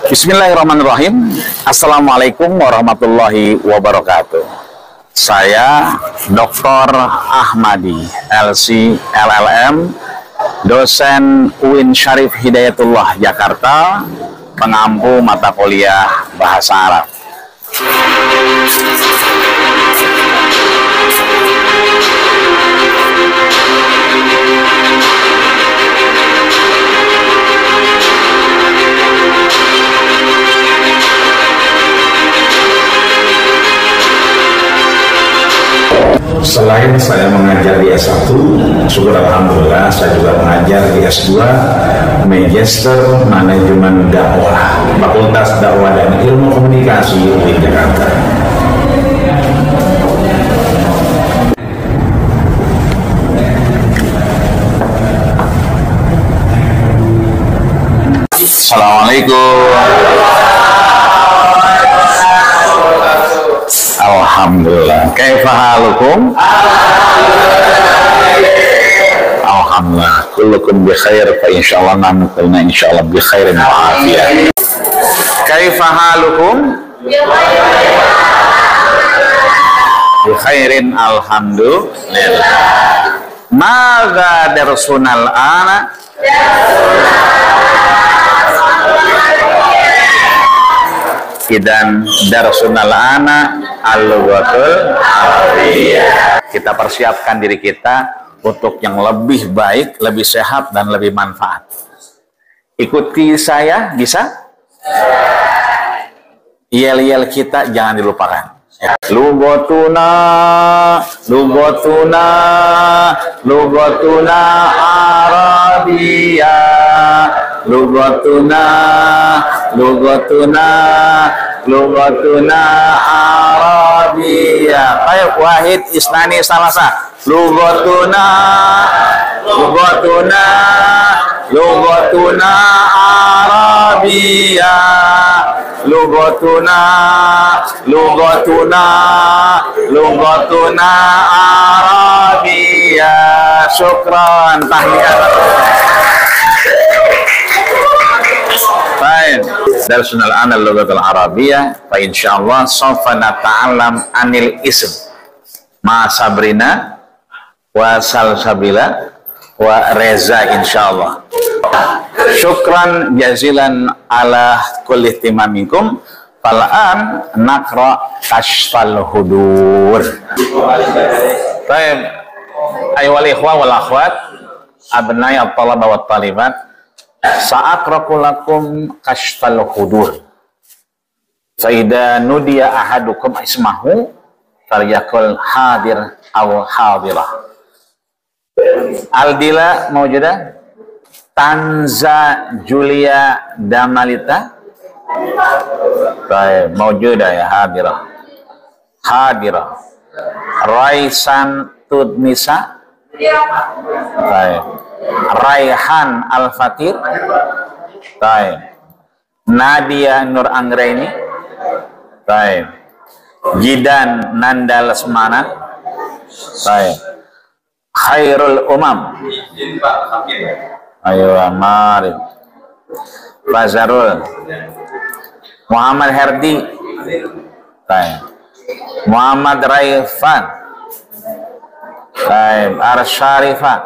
Bismillahirrahmanirrahim. Assalamualaikum warahmatullahi wabarakatuh. Saya Dr. Ahmadi, LC LLM, dosen UIN Syarif Hidayatullah Jakarta, pengampu mata kuliah Bahasa Arab. Selain saya mengajar di S1, syukur alhamdulillah saya juga mengajar di S2, Magister Manajemen Dakwah, Fakultas Dakwah dan Ilmu Komunikasi UIN Jakarta. Assalamualaikum. Alhamdulillah. Kaifa halukum? Alhamdulillah. Kullukum bi khair, fa insyaallah namukulna insyaallah bi khairin wa afiyah. Kaifa halukum? Bi khairin alhamdulillah. Madza darsunal ana? Idan darsunal ana al-lughatul arabiyyah. Kita persiapkan diri kita untuk yang lebih baik, lebih sehat dan lebih manfaat. Ikuti saya, bisa? Yel-yel kita jangan dilupakan. Lughatuna, lughatuna, lughatuna arabiyyah, lughatuna, lughatuna, lughatuna arabiyyah. Ayo wahid isnani salasa. Lughatuna, lughatuna, lughatuna arabiyyah, lughatuna, lughatuna, lughatuna arabiyyah. Syukran, tahniah. Baik, darsunal ana al-lughatul arabiyyah, fa insyaallah sawfa nata'allam anil ism ma sabrina wa salsabila wa reza insyaallah. Syukran jazilan ala kulli ihtimamikum. Fal'an naqra kashfal hudur. Baik, ayyuhal ikhwa wal akhwat, abnai at-talaba wat talibat, sa'akraku lakum kashfal hudur. Fa'idha nudiya ahadukum ismahu falyakul hadir aw hadirah. Aldila mawjudah, Tanza Julia Damalita. Baik, mawjudah ya, hadirah. Hadirah. Raisan Tudnisa. Baik. Raihan Al-Fatir. Baik. Nadia Nur Anggraini. Baik. Jidan Nanda Lesmana. Baik. Khairul Umam. Ayo mari. Bazarul. Muhammad Herdi. Baik. Muhammad Raifan. Baik. Arsyarifah.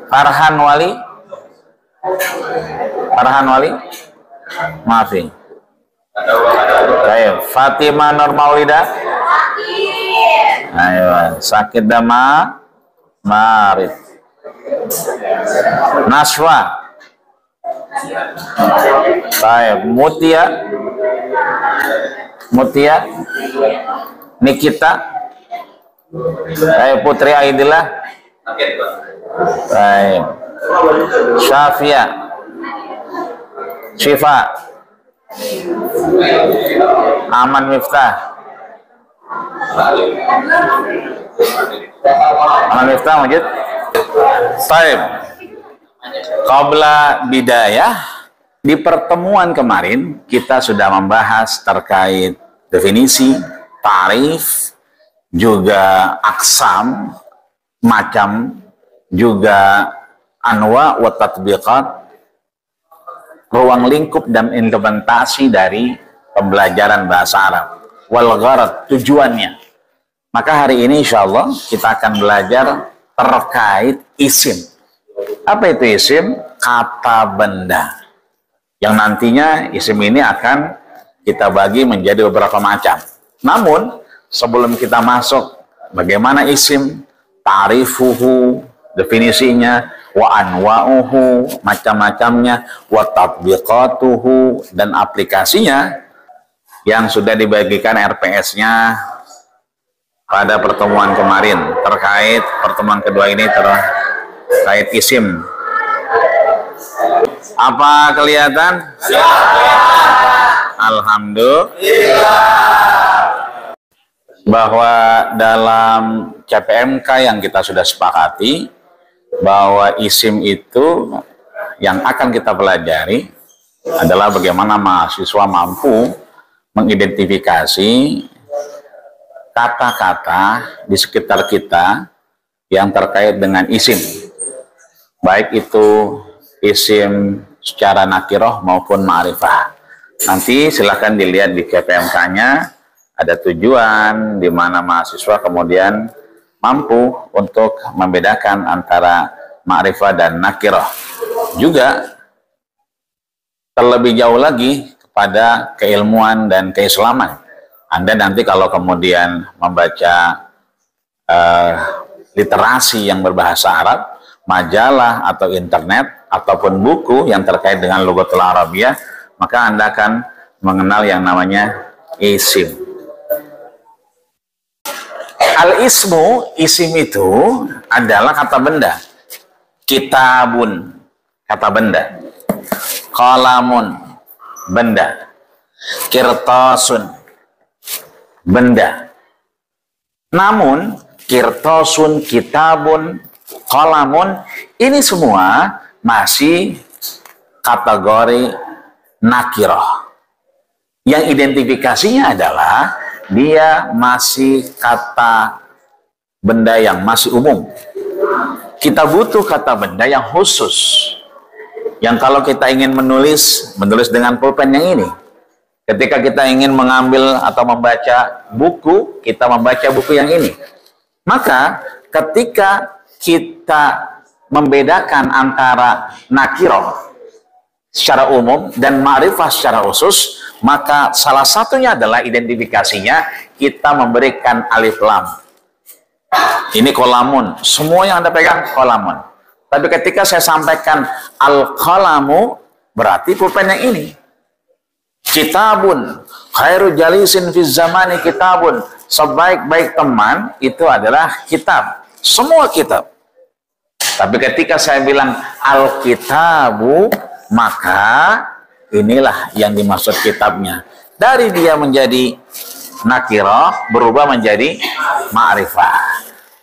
Farhan Wali. Farhan Wali. Maafi. Baik. Fatimah Nur Maulida. Ayo, sakit dama Marif. Naswa. Baik. Mutia. Mutia. Nikita. Baik. Putri Aidillah. Baik. Syafia. Syifa. Aman Miftah. Aman Miftah wujud. Baik. Qabla bidayah, di pertemuan kemarin kita sudah membahas terkait definisi, ta'rif, juga aksam, macam, juga anwa wa tatbiqat, ruang lingkup dan implementasi dari pembelajaran bahasa Arab. Wal gharad, tujuannya. Maka hari ini insya Allah kita akan belajar terkait isim. Apa itu isim? Kata benda. Yang nantinya isim ini akan kita bagi menjadi beberapa macam. Namun sebelum kita masuk bagaimana isim, ta'rifuhu, definisinya, wa anwa'uhu, macam-macamnya, wa tatbiqatuhu, dan aplikasinya yang sudah dibagikan RPS-nya pada pertemuan kemarin terkait pertemuan kedua ini terkait isim. Apa kelihatan? Ya. Alhamdulillah. Bahwa dalam CPMK yang kita sudah sepakati bahwa isim itu yang akan kita pelajari adalah bagaimana mahasiswa mampu mengidentifikasi kata-kata di sekitar kita yang terkait dengan isim, baik itu isim secara nakiroh maupun ma'rifah. Nanti silahkan dilihat di KPMK-nya, ada tujuan di mana mahasiswa kemudian mampu untuk membedakan antara ma'rifah dan nakiroh. Juga terlebih jauh lagi pada keilmuan dan keislaman. Anda nanti kalau kemudian membaca literasi yang berbahasa Arab, majalah atau internet, ataupun buku yang terkait dengan lughatul Arabiyah, maka Anda akan mengenal yang namanya isim. Al-ismu, isim itu adalah kata benda. Kitabun, kata benda. Qalamun, benda. Kirtasun, benda. Namun kirtasun, kitabun, qalamun, ini semua masih kategori nakirah. Yang identifikasinya adalah dia masih kata benda yang masih umum. Kita butuh kata benda yang khusus, yang kalau kita ingin menulis dengan pulpen yang ini. Ketika kita ingin mengambil atau membaca buku, kita membaca buku yang ini. Maka ketika kita membedakan antara nakirah secara umum dan ma'rifah secara khusus, maka salah satunya adalah identifikasinya kita memberikan alif lam. Ini qalamun, semua yang Anda pegang qalamun. Tapi ketika saya sampaikan al-qalamu, berarti pulpen yang ini. Kitabun, khairu jalisin fi zamani kitabun, sebaik-baik teman itu adalah kitab, semua kitab. Tapi ketika saya bilang al-kitabu, maka inilah yang dimaksud kitabnya. Dari dia menjadi nakirah berubah menjadi ma'rifah.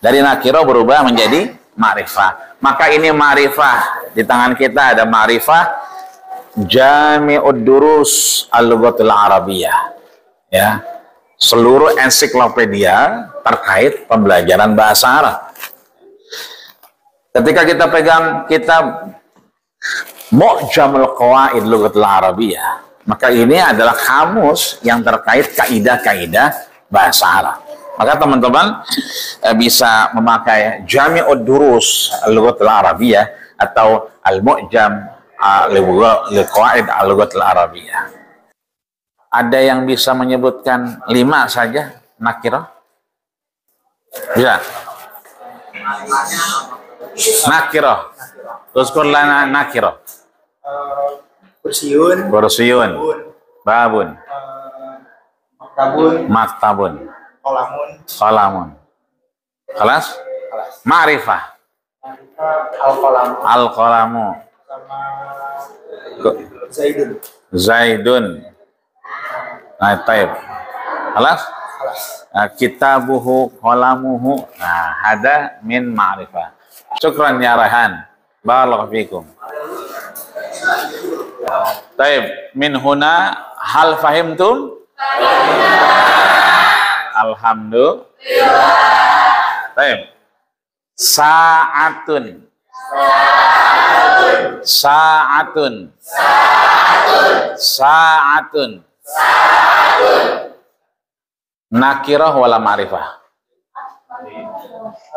Dari nakirah berubah menjadi ma'rifah. Maka ini ma'rifah. Di tangan kita ada ma'rifah Jami'ud Durus Al-Lughatul Arabiyah. Ya. Seluruh ensiklopedia terkait pembelajaran bahasa Arab. Ketika kita pegang kitab Mu'jamul Qawaid Lughatul Arabiyah, maka ini adalah kamus yang terkait kaidah-kaidah bahasa Arab. Maka teman-teman bisa memakai Jami'ud Durus Al-Lughatul Arabiyah atau Al-Mu'jam Al-Qawaid Al-Lughatul Arabiyah. Ada yang bisa menyebutkan 5 saja nakirah? Bisa? Nakirah. Terus lana nakirah. Kursiun. Kursiun. Babun. Maktabun. Maktabun. Qalamun. Qalamun. Kelas? Ma'rifah. Al-qalamu. Al-qalamu. Sama Zaidun. Zaidun. Nah, taib. Kelas? Kitabuhu, qalamuhu. Nah, hada min ma'rifah. Syukran ya Rehan. Barakallahu fikum. Taib, min huna hal fahimtum? Alhamdulillah. Taib. Sa'atun. Sa'atun. Sa'atun. Nakirah wala ma'rifah.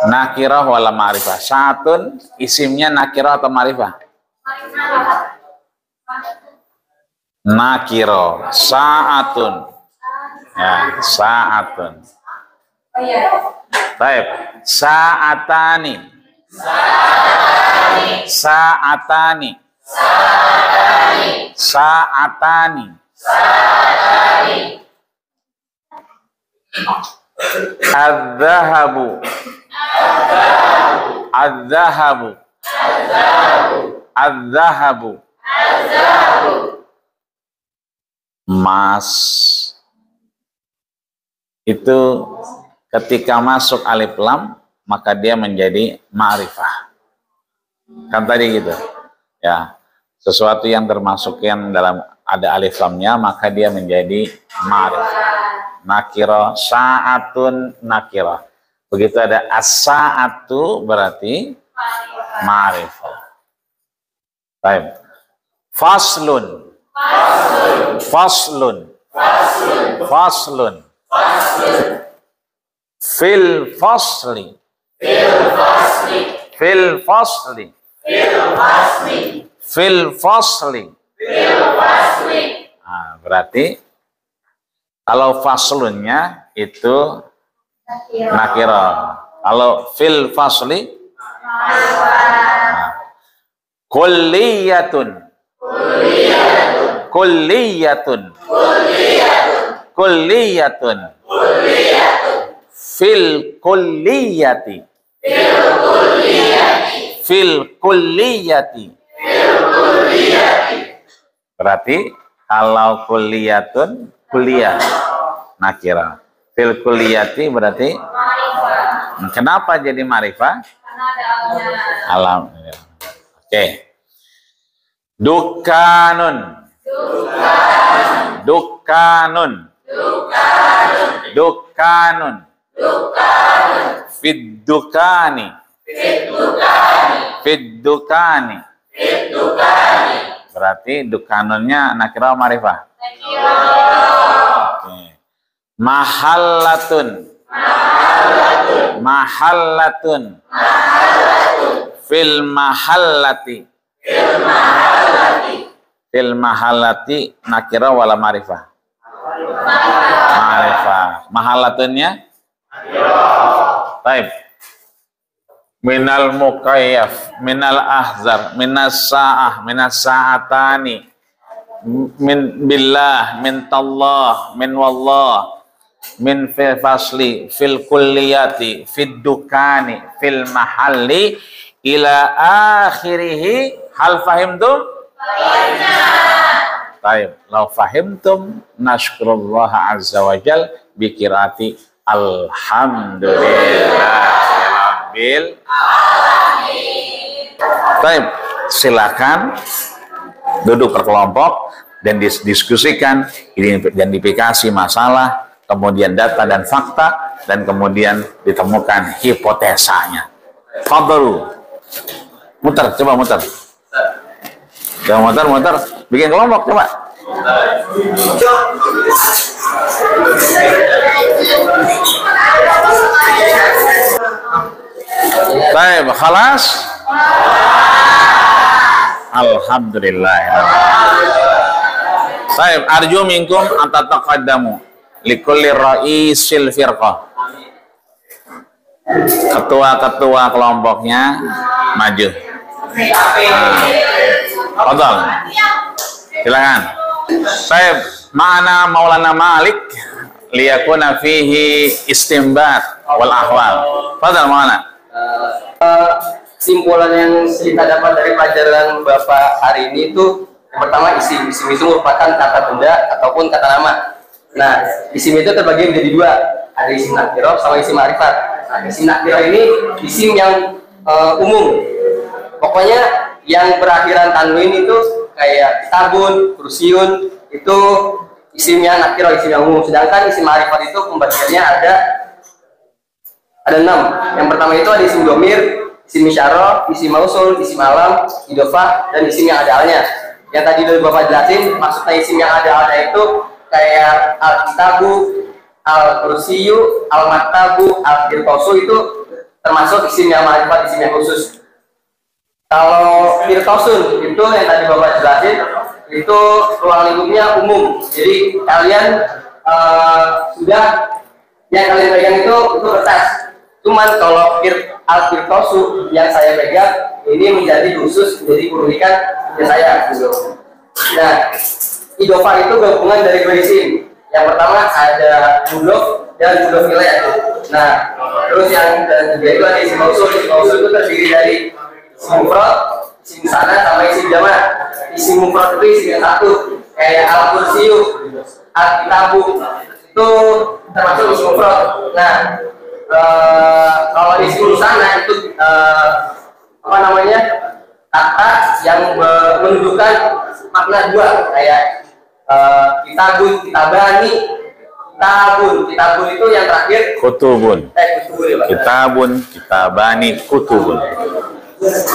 Nakirah wala ma'rifah. Sa'atun isimnya nakirah atau ma'rifah? Nakirah. Sa'atun. Ya, sa'atun. Baik. Sa'atani. Sa'atani. Sa'atani. Adz-dzahabu. Adz-dzahabu. Adz-dzahabu. Mas. Itu ketika masuk alif lam maka dia menjadi ma'rifah. Kan tadi gitu. Ya. Sesuatu yang termasuk yang dalam ada alif lamnya maka dia menjadi ma'rifah. Nakirah, sa'atun nakirah. Begitu ada as-sa'atu berarti ma'rifah. Baik. Faslun. Faslun. Faslun. Fil fasli. Fil fasli. Fil fasli. Nah, berarti kalau faslunnya itu nakirah. Kalau fil fasli kulliyatun. Kulliyatun. Kulliyatun. Fil kulliyati. Fil kulliyati. Berarti kalau kulliyatun kuliah nakirah. Fil kulliyati berarti kenapa jadi ma'rifah? Alam. Oke. Dukanun. Dukanun. Dukanun. Fid dukani. Fid dukani. Berarti dukanunnya nakirah ma'rifah. Oke. Mahallatun. Mahallatun. Fil mahallati. Fil mahallati nakirah wala ma'rifah. Ma'rifah. Mahallatunnya baik. Minal mukayyaf, minal ahzar, minas sa'ah, minas sa'atani, min billah, min tallah, min wallah, min fil fasli, fil kulliyati, fid dukani, fil mahalli, ila akhirihi. Hal fahimtum? Baik, lau fahimtum nashkurullah azza wa jal bikirati alhamdulillah rabbil alamin. Baik, silakan duduk berkelompok dan diskusikan identifikasi masalah, kemudian data dan fakta, dan kemudian ditemukan hipotesanya. Fadlu. Muter, coba muter. Coba muter, bikin kelompok coba. Baik, khalas. Alhamdulillah. Baik, arju minkum antataqaddamu likulli ra'isil firqah. Ketua-ketua kelompoknya maju. Fadhal. Silakan. Baik, ma'ana Maulana Malik liyakuna fihi istimbat wal ahwal. Fadhal Maulana. Simpulan yang kita dapat dari pelajaran Bapak hari ini itu yang pertama isim. Isim itu merupakan kata benda ataupun kata nama. Nah, isim itu terbagi menjadi dua. Ada isim nakirah sama isim ma'rifat. Nah, isim nakirah ini isim yang umum. Pokoknya yang berakhiran tanwin itu kayak tabun, kursiun, itu isimnya nakirah, isim yang umum. Sedangkan isim ma'rifat itu pembagiannya ada 6. Yang pertama itu ada isim domir, isim isyarah, isim mausul, isim alam, idofah, dan isim yang ada alnya. Yang tadi udah Bapak jelasin, maksudnya isim yang ada alnya itu kayak al-kitabu, al-kursiyu, al-maktabu, al-firqosu, itu termasuk isim yang ma'rifat, isim yang khusus. Kalau firqosun itu yang tadi Bapak jelasin, itu ruang lingkupnya umum. Jadi kalian sudah yang kalian pegang itu kertas. Cuman kalau al-firqosu yang saya pegang ini menjadi khusus, menjadi keunikan saya gitu. Nah, idofah itu gabungan dari dua isim. Yang pertama ada mudhof dan mudhof ilaih. Nah, terus yang ketiga itu ada isim mausul. Isim mausul itu terdiri dari isim mufrad, isim sana, sama isim jamak. Isim mufrad itu isim yang satu, kayak al-kursiyu, al-kitabu, itu termasuk isim mufrad. Nah, kalau isim sana itu apa namanya, kata yang menunjukkan makna dua, kayak kitabun, kitabani, kitabun itu yang terakhir Kutubun. kutubun ya, Pak. Kitabun, kitabani, kutubun.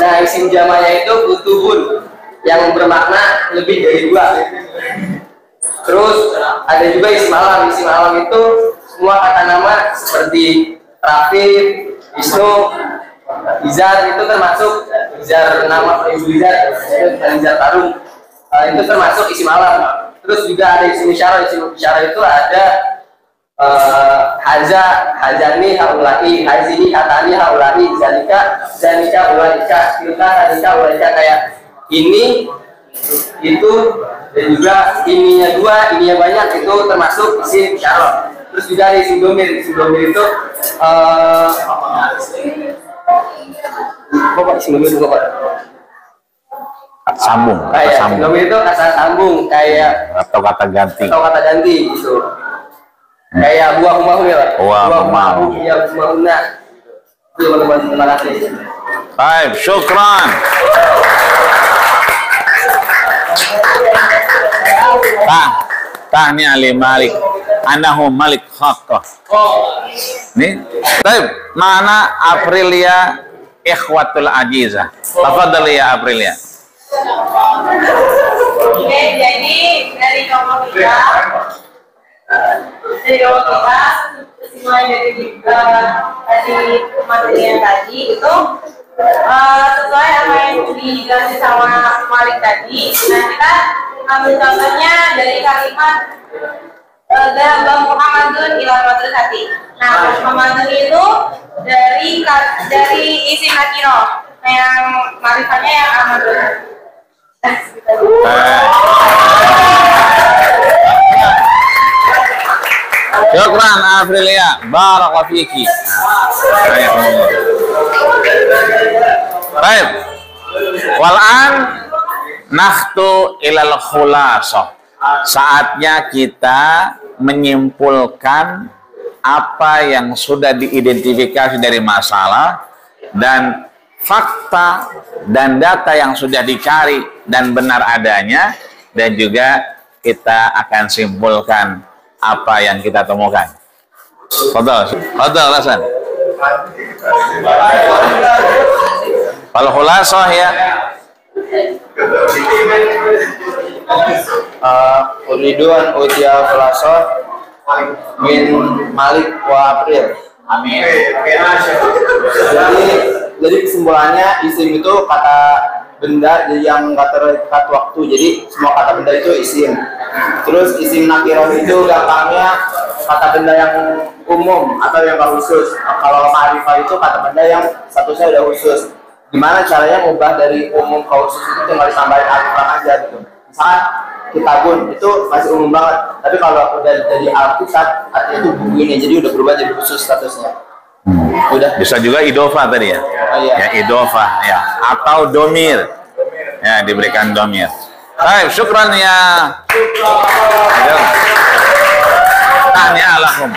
Nah, isim jamaknya itu kutubun yang bermakna lebih dari dua. Terus ada juga isim alam. Isim alam itu semua kata nama seperti Rafif, Wisnu, Izar, itu termasuk Izar nama Izar, Izar Tarung, itu termasuk isim alam. Terus juga ada isim isyarah. Isim isyarah itu ada haza, hazani, haulai, hazini, hatani, haulai, zalika, zanika, ulaika, tilka, zalika, ulaika, kayak ini, itu, dan juga ininya dua, ininya banyak, itu termasuk isim isyarah. Terus juga ada isim domir. Isim domir itu Bapak isim domir juga, Pak. Sambung, kata Kayak sambung. domir itu kata sambung, kayak Atau kata ganti. gitu. Kayak buah kumahu ya, Pak. Buah kumahu. Ya, kumahuna. Itu teman-teman, terima kasih. Baik, syukran. Tahni Ali Malik. Anahu Malik Haqqah. Nih, baik. Mana Aprilia Ikhwatul Ajizah. Tafadhali ya Aprilia. Oke, jadi dari kelompok kita kesimpulan dari tadi materi yang tadi itu sesuai apa yang dijelasin sama Malik tadi. Nah, kita ambil contohnya dari kalimat Dhahaba Muhammadun ila madrasati. Nah, Muhammadun itu dari isim nakiro. Nah, yang marifatnya yang amadun. Syukran Aprilia. Barakallahu fiki. Baik. Walan nakhtu ilal khulasah. Saatnya kita menyimpulkan apa yang sudah diidentifikasi dari masalah dan fakta dan data yang sudah dicari dan benar adanya, dan juga kita akan simpulkan apa yang kita temukan. Fadhal Hasan. Kalau khulasah ya. Uriduan utia khulasah min Malik wa April. Amin. Jadi kesimpulannya isim itu kata benda yang nggak terikat waktu, jadi semua kata benda itu isim. Terus isim nakiroh itu gampangnya kata benda yang umum atau yang nggak khusus. Kalau ma'rifah itu kata benda yang statusnya udah khusus. Gimana caranya ngubah dari umum ke khusus itu tinggal ditambahin alifan aja gitu. Misalkan kitabun itu masih umum banget, tapi kalau udah jadi alkitab artinya itu buku ini, jadi udah berubah jadi khusus statusnya. Udah. Bisa juga idofah tadi ya. Oh, iya. Ya idofah ya, atau domir. Ya, diberikan domir. Baik, syukran ya. Tahniah lahum.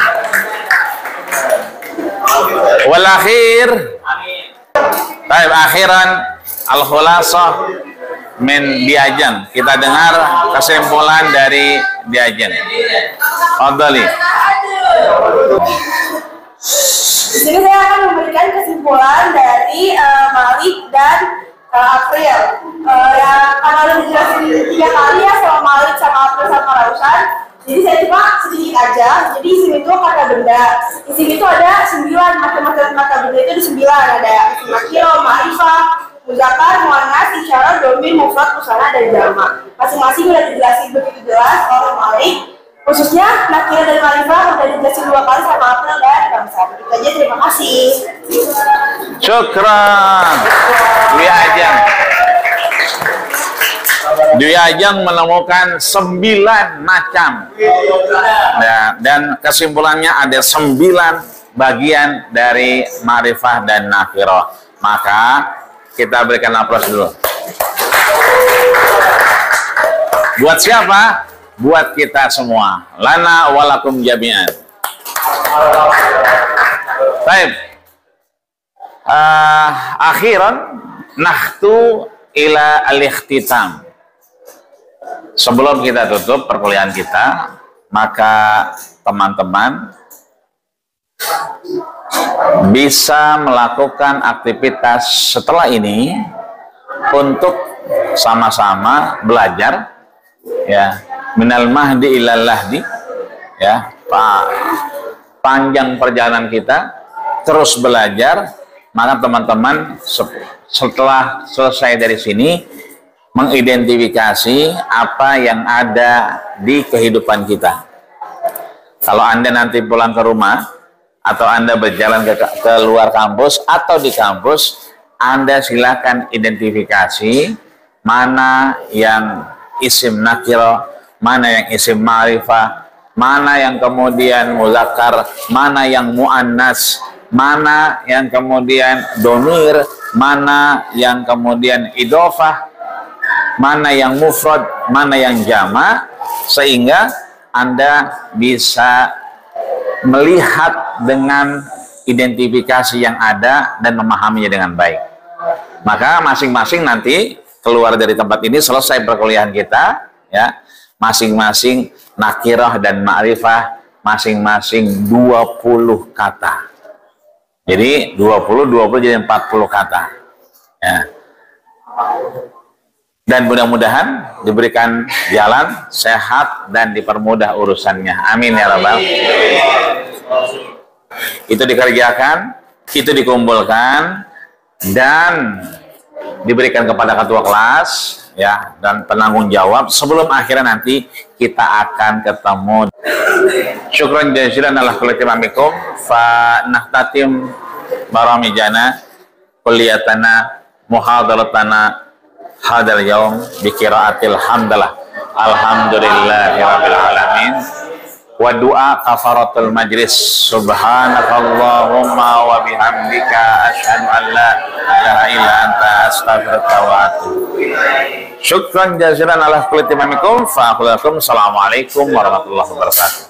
Wal akhir. Baik, akhiran al-khulasah min Diajan. Kita dengar kesimpulan dari Diajan. Fadhali. Di sini saya akan memberikan kesimpulan dari Malik dan April. Yang karena udah dijelasin 3 kali ya sama Malik, sama April, sama Rausan. Jadi saya cuma sedikit aja. Jadi isim itu kata benda. Isim itu ada 9 macam-macam kata benda itu ada 9. Ada isim nakiro, ma'rifah, muzakkar, muannas, isyarah, dhamir, mufrad, musanna, dan jamak. Masing-masing udah dijelasin begitu jelas oleh Malik. Khususnya nakiro dan ma'rifah udah dijelasin 2 kali sama April dan Rausan. Itu aja, terima kasih. Syukran. Dwi Ajeng menemukan 9 macam ya, dan kesimpulannya ada 9 bagian dari ma'rifah dan nakirah. Maka kita berikan aplaus dulu. Buat siapa? Buat kita semua. Lana walakum jami'an. Baik. Akhiran nahtu ila al-ikhtitam. Sebelum kita tutup perkuliahan kita, maka teman-teman bisa melakukan aktivitas setelah ini untuk sama-sama belajar ya, minal mahdi ilal lahdi ya, panjang perjalanan kita terus belajar. Maka teman-teman setelah selesai dari sini mengidentifikasi apa yang ada di kehidupan kita. Kalau Anda nanti pulang ke rumah atau Anda berjalan ke luar kampus atau di kampus, Anda silakan identifikasi mana yang isim nakiro, mana yang isim ma'rifah, mana yang kemudian muzakkar, mana yang muannas, mana yang kemudian domir, mana yang kemudian idofah, mana yang mufrad, mana yang jama, sehingga Anda bisa melihat dengan identifikasi yang ada dan memahaminya dengan baik. Maka masing-masing nanti keluar dari tempat ini selesai perkuliahan kita ya, masing-masing nakirah dan ma'rifah masing-masing 20 kata. Jadi 20 jadi 40 kata ya. Dan mudah-mudahan diberikan jalan sehat dan dipermudah urusannya. Amin ya rabbal. Itu dikerjakan, itu dikumpulkan dan diberikan kepada ketua kelas ya, dan penanggung jawab sebelum akhirnya nanti kita akan ketemu. Syukran jazilan ala kulli timamikum fa nahtatim baramijana kulliyatana muhadaratana hadal yaum bi qiraatil hamdalah alhamdulillahi rabbil alamin wa du'a kafaratul majlis subhanakallahumma wa bihamdika asyhadu an la ilaha illa anta astaghfiruka wa atubu ilaik. Syukran jazilan ala kulli timamikum fa aqulu lakum assalamualaikum warahmatullahi wabarakatuh.